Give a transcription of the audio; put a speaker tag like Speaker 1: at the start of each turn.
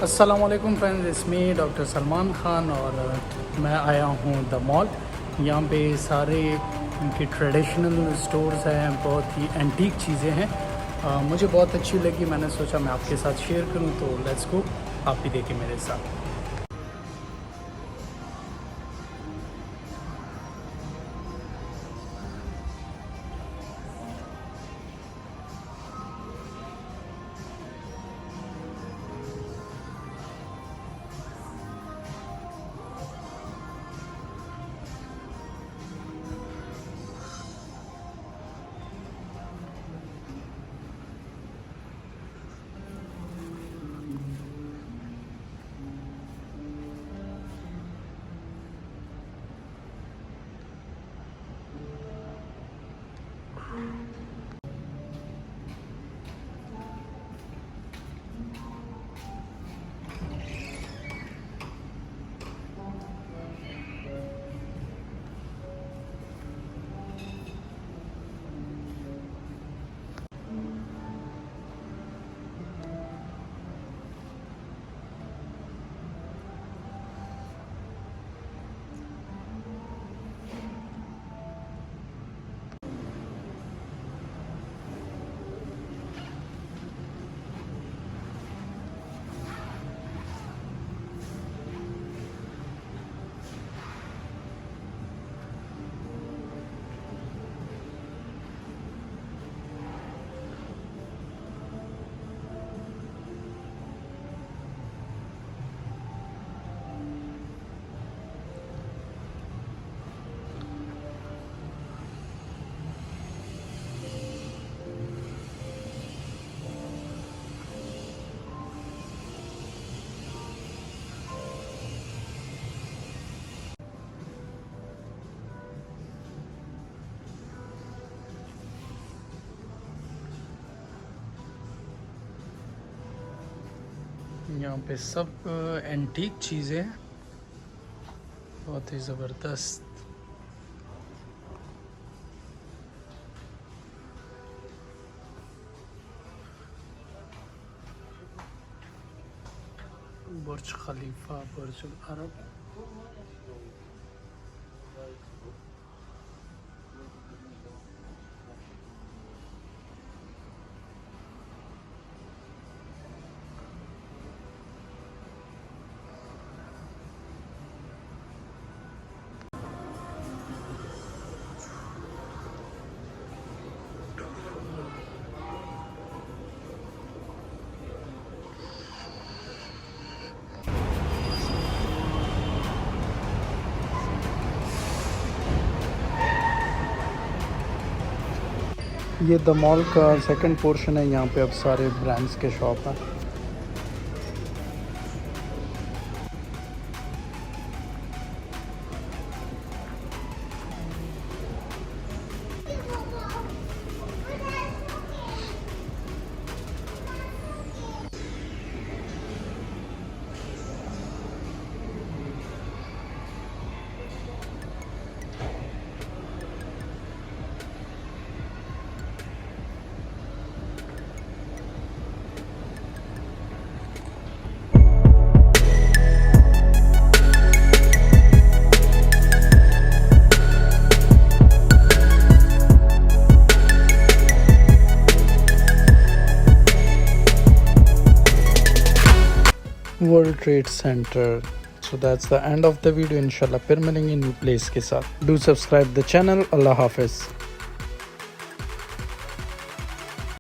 Speaker 1: अस्सलाम वालेकुम फ्रेंड्स, इसमें डॉक्टर सलमान ख़ान और मैं आया हूँ द मॉल। यहाँ पे सारे इनके ट्रेडिशनल स्टोर्स हैं, बहुत ही एंटीक चीज़ें हैं। मुझे बहुत अच्छी लगी, मैंने सोचा मैं आपके साथ शेयर करूँ, तो लेट्स गो, आप भी देखें मेरे साथ। यहाँ पे सब एंटीक चीज़ें हैं, बहुत ही ज़बरदस्त। बुर्ज खलीफा, बुर्ज अरब। ये द मॉल का सेकंड पोर्शन है, यहाँ पे अब सारे ब्रांड्स के शॉप हैं। World Trade Center. So that's the end of the video. इंशाल्लाह फिर मिलेंगे न्यू प्लेस के साथ। Do subscribe the channel. अल्लाह हाफिज़।